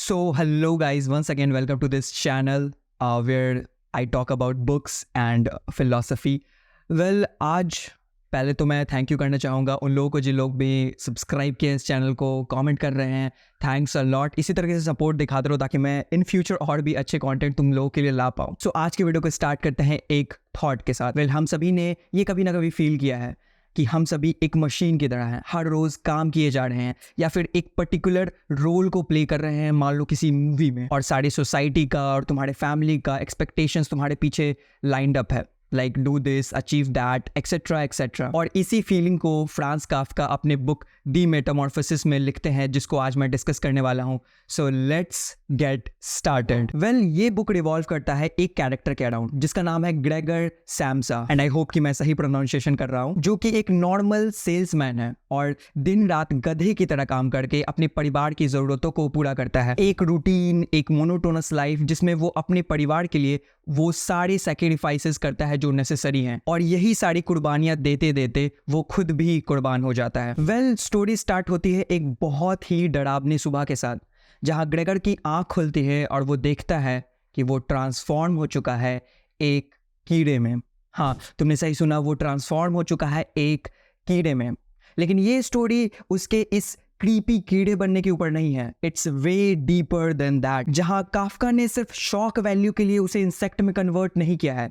So, hello guys, once again, welcome to this channel where I talk about books and philosophy. Well, आज पहले तो मैं thank you करना चाहूँगा उन लोगों को जिन लोग भी सब्सक्राइब किए इस चैनल को, कमेंट कर रहे हैं. Thanks a lot. इसी तरीके से सपोर्ट दिखाते रहो ताकि मैं इन फ्यूचर और भी अच्छे कंटेंट तुम लोगों के लिए ला पाऊँ. सो आज की वीडियो को स्टार्ट करते हैं एक थॉट के साथ. वेल, हम सभी ने ये कभी ना कभी फील किया है कि हम सभी एक मशीन की तरह हैं. हर रोज़ काम किए जा रहे हैं या फिर एक पर्टिकुलर रोल को प्ले कर रहे हैं, मान लो किसी मूवी में, और सारी सोसाइटी का और तुम्हारे फैमिली का एक्सपेक्टेशंस तुम्हारे पीछे लाइंड अप है, like do this, achieve that, etcetera etcetera. और इसी फीलिंग को फ्रांस काफ्का अपने बुक दी मेटामॉर्फोसिस में लिखते हैं, जिसको आज मैं डिस्कस करने वाला हूँ. So let's get started. Well, ये बुक रिवॉल्व करता है एक कैरेक्टर के अराउंड जिसका नाम है ग्रेगर सैम्सा, एंड आई होप कि मैं सही प्रोनाउंसिएशन कर रहा हूँ, जो कि एक नॉर्मल सेल्समैन है और दिन रात गधे की तरह काम करके अपने परिवार की ज़रूरतों को पूरा करता है. एक रूटीन, एक मोनोटोनस लाइफ जिसमें वो अपने परिवार के लिए वो सारे सैक्रिफाइसेस करता है जो नेसेसरी हैं, और यही सारी कुर्बानियां देते देते वो खुद भी कुर्बान हो जाता है. वेल, स्टोरी स्टार्ट होती है एक बहुत ही डरावनी सुबह के साथ, जहां ग्रेगर की आंख खुलती है और वो देखता है कि वो ट्रांसफॉर्म हो चुका है एक कीड़े में. हाँ, तुमने सही सुना, वो ट्रांसफॉर्म हो चुका है एक कीड़े में. लेकिन ये स्टोरी उसके इस क्रीपी कीड़े बनने के ऊपर नहीं है. It's way deeper than that. जहां काफ्का ने सिर्फ शॉक वैल्यू के लिए उसे इंसेक्ट में कन्वर्ट नहीं किया है,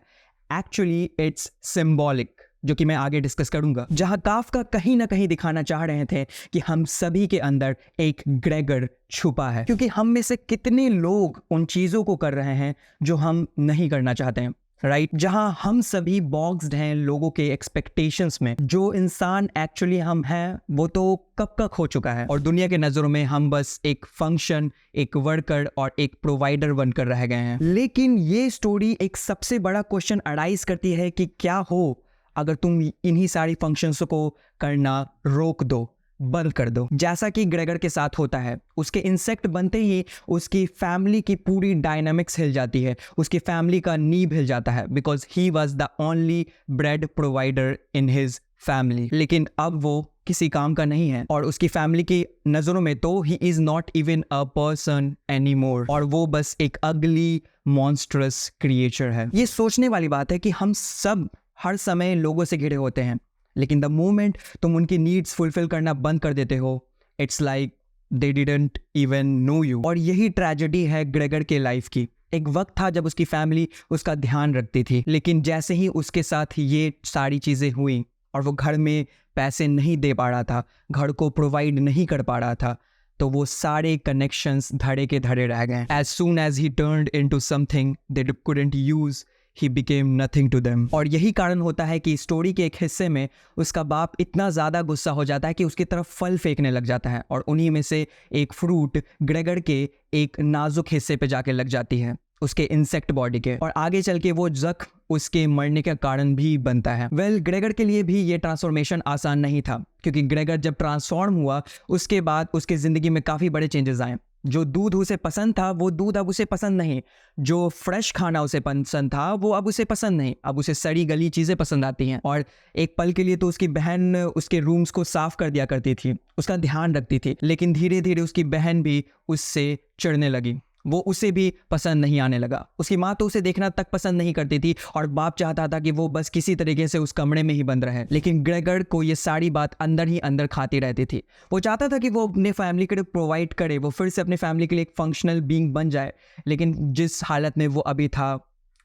एक्चुअली इट्स सिंबॉलिक, जो कि मैं आगे डिस्कस करूंगा. जहां काफ्का कहीं ना कहीं दिखाना चाह रहे थे कि हम सभी के अंदर एक ग्रेगर छुपा है, क्योंकि हम में से कितने लोग उन चीजों को कर रहे हैं जो हम नहीं करना चाहते हैं, राइट? जहां हम सभी बॉक्स्ड हैं लोगों के एक्सपेक्टेशंस में. जो इंसान एक्चुअली हम हैं वो तो कब का खो चुका है, और दुनिया के नज़रों में हम बस एक फंक्शन, एक वर्कर और एक प्रोवाइडर बनकर रह गए हैं. लेकिन ये स्टोरी एक सबसे बड़ा क्वेश्चन अराइज करती है कि क्या हो अगर तुम इन्हीं सारी फंक्शंस को करना रोक दो, बंद कर दो, जैसा कि ग्रेगर के साथ होता है. उसके इंसेक्ट बनते ही उसकी फैमिली की पूरी डायनामिक्स हिल जाती है, उसकी फैमिली का नींव हिल जाता है, because he was the only bread provider in his family. लेकिन अब वो किसी काम का नहीं है, और उसकी फैमिली की नज़रों में तो he is not even a person any more, और वो बस एक अगली मॉन्स्ट्रस क्रिएचर है. ये सोचने वाली बात है कि हम सब हर समय लोगों से घिरे होते हैं, लेकिन द मोमेंट तुम उनकी नीड्स फुलफिल करना बंद कर देते हो, it's like they didn't even know you. और यही ट्रेजेडी है ग्रेगर के लाइफ की. एक वक्त था जब उसकी फैमिली उसका ध्यान रखती थी, लेकिन जैसे ही उसके साथ ये सारी चीज़ें हुई और वो घर में पैसे नहीं दे पा रहा था, घर को प्रोवाइड नहीं कर पा रहा था, तो वो सारे कनेक्शंस धड़े के धड़े रह गए. As soon as he turned into something they couldn't use, he became nothing to them. और यही कारण होता है कि स्टोरी के एक हिस्से में उसका बाप इतना ज़्यादा गुस्सा हो जाता है कि उसकी तरफ फल फेंकने लग जाता है, और उन्हीं में से एक फ्रूट ग्रेगर के एक नाजुक हिस्से पे जाके लग जाती है, उसके इंसेक्ट बॉडी के, और आगे चल के वो जख्म उसके मरने का कारण भी बनता है. वेल, ग्रेगर के लिए भी ये ट्रांसफॉर्मेशन आसान नहीं था, क्योंकि ग्रेगर जब ट्रांसफॉर्म हुआ उसके बाद उसके ज़िंदगी में काफ़ी बड़े चेंजेस आए. जो दूध उसे पसंद था वो दूध अब उसे पसंद नहीं, जो फ्रेश खाना उसे पसंद था वो अब उसे पसंद नहीं, अब उसे सड़ी गली चीज़ें पसंद आती हैं. और एक पल के लिए तो उसकी बहन उसके रूम्स को साफ कर दिया करती थी, उसका ध्यान रखती थी, लेकिन धीरे धीरे उसकी बहन भी उससे चिढ़ने लगी, वो उसे भी पसंद नहीं आने लगा. उसकी माँ तो उसे देखना तक पसंद नहीं करती थी, और बाप चाहता था कि वो बस किसी तरीके से उस कमरे में ही बंद रहे. लेकिन ग्रेगर को ये सारी बात अंदर ही अंदर खाती रहती थी. वो चाहता था कि वो अपने फैमिली के लिए प्रोवाइड करे, वो फिर से अपने फैमिली के लिए एक फंक्शनल बीइंग बन जाए, लेकिन जिस हालत में वो अभी था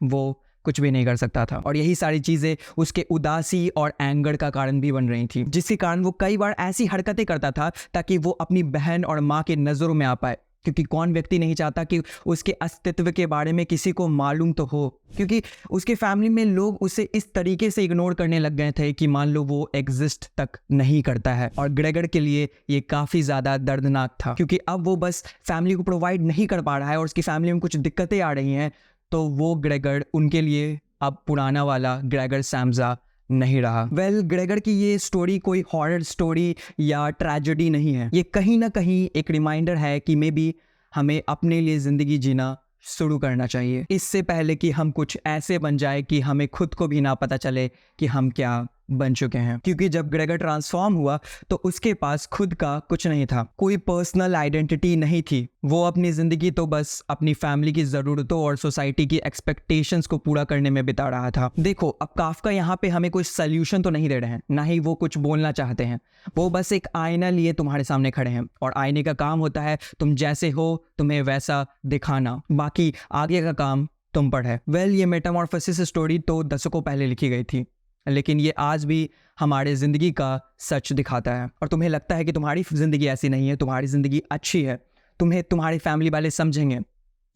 वो कुछ भी नहीं कर सकता था. और यही सारी चीज़ें उसके उदासी और एंगर का कारण भी बन रही थी, जिसके कारण वो कई बार ऐसी हरकतें करता था ताकि वो अपनी बहन और माँ के नज़रों में आ पाए. क्योंकि कौन व्यक्ति नहीं चाहता कि उसके अस्तित्व के बारे में किसी को मालूम तो हो, क्योंकि उसके फैमिली में लोग उसे इस तरीके से इग्नोर करने लग गए थे कि मान लो वो एग्जिस्ट तक नहीं करता है. और ग्रेगर के लिए ये काफ़ी ज़्यादा दर्दनाक था, क्योंकि अब वो बस फैमिली को प्रोवाइड नहीं कर पा रहा है और उसकी फैमिली में कुछ दिक्कतें आ रही हैं, तो वो ग्रेगर उनके लिए अब पुराना वाला ग्रेगर सैम्सा नहीं रहा. वेल, ग्रेगर की ये स्टोरी कोई हॉरर स्टोरी या ट्रेजेडी नहीं है, ये कहीं ना कहीं एक रिमाइंडर है कि मे बी हमें अपने लिए ज़िंदगी जीना शुरू करना चाहिए, इससे पहले कि हम कुछ ऐसे बन जाए कि हमें खुद को भी ना पता चले कि हम क्या बन चुके हैं, क्योंकि जब ग्रेगर ट्रांसफॉर्म हुआ तो उसके पास खुद का कुछ नहीं था, कोई पर्सनल आइडेंटिटी नहीं थी। वो अपनी ज़िंदगी तो बस अपनी फैमिली की ज़रूरतों और सोसाइटी की एक्सपेक्टेशंस को पूरा करने में बिता रहा था। देखो, अब काफका यहाँ पे हमें कोई सोल्यूशन तो नहीं दे रहे हैं, ना ही वो कुछ बोलना चाहते हैं। वो बस एक आईना लिए तुम्हारे सामने खड़े हैं, और आईने का काम होता है तुम जैसे हो तुम्हें वैसा दिखाना, बाकी आगे का काम तुम पर है। ये मेटामॉर्फोसिस स्टोरी तो दशकों पहले लिखी गई थी, लेकिन ये आज भी हमारे ज़िंदगी का सच दिखाता है। और तुम्हें लगता है कि तुम्हारी ज़िंदगी ऐसी नहीं है, तुम्हारी ज़िंदगी अच्छी है, तुम्हें तुम्हारी फैमिली वाले समझेंगे।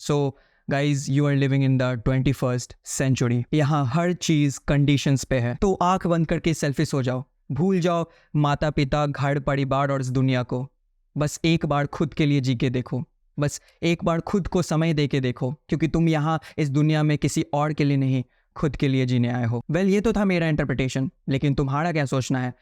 So guys, you are living in the 21st century. यहाँ हर चीज़ कंडीशंस पे है, तो आंख बंद करके सेल्फिश हो जाओ, भूल जाओ माता पिता, घर, परिवार और इस दुनिया को। बस एक बार खुद के लिए जी के देखो, बस एक बार खुद को समय दे के देखो, क्योंकि तुम यहाँ इस दुनिया में किसी और के लिए नहीं, खुद के लिए जीने आए हो। ये तो था मेरा इंटरप्रिटेशन, लेकिन तुम्हारा क्या सोचना है?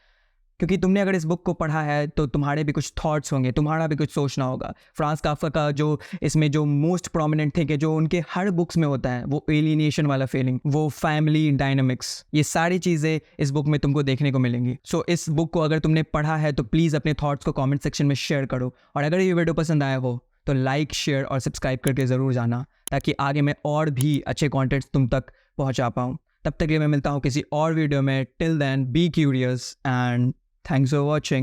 क्योंकि तुमने अगर इस बुक को पढ़ा है तो तुम्हारे भी कुछ थॉट्स होंगे, तुम्हारा भी कुछ सोचना होगा। फ्रांस काफ्का का जो इसमें जो मोस्ट प्रोमिनेंट थे कि जो उनके हर बुक्स में होता है, वो एलिनेशन वाला फीलिंग, वो फैमिली डायनामिक्स, ये सारी चीज़ें इस बुक में तुमको देखने को मिलेंगी। सो इस बुक को अगर तुमने पढ़ा है तो प्लीज़ अपने थॉट्स को कॉमेंट सेक्शन में शेयर करो, और अगर ये वीडियो पसंद आया हो तो लाइक, शेयर और सब्सक्राइब करके ज़रूर जाना, ताकि आगे मैं और भी अच्छे कॉन्टेंट्स तुम तक पहुँचा पाऊँ। तब तक के लिए मैं मिलता हूँ किसी और वीडियो में। Till then, be curious and thanks for watching.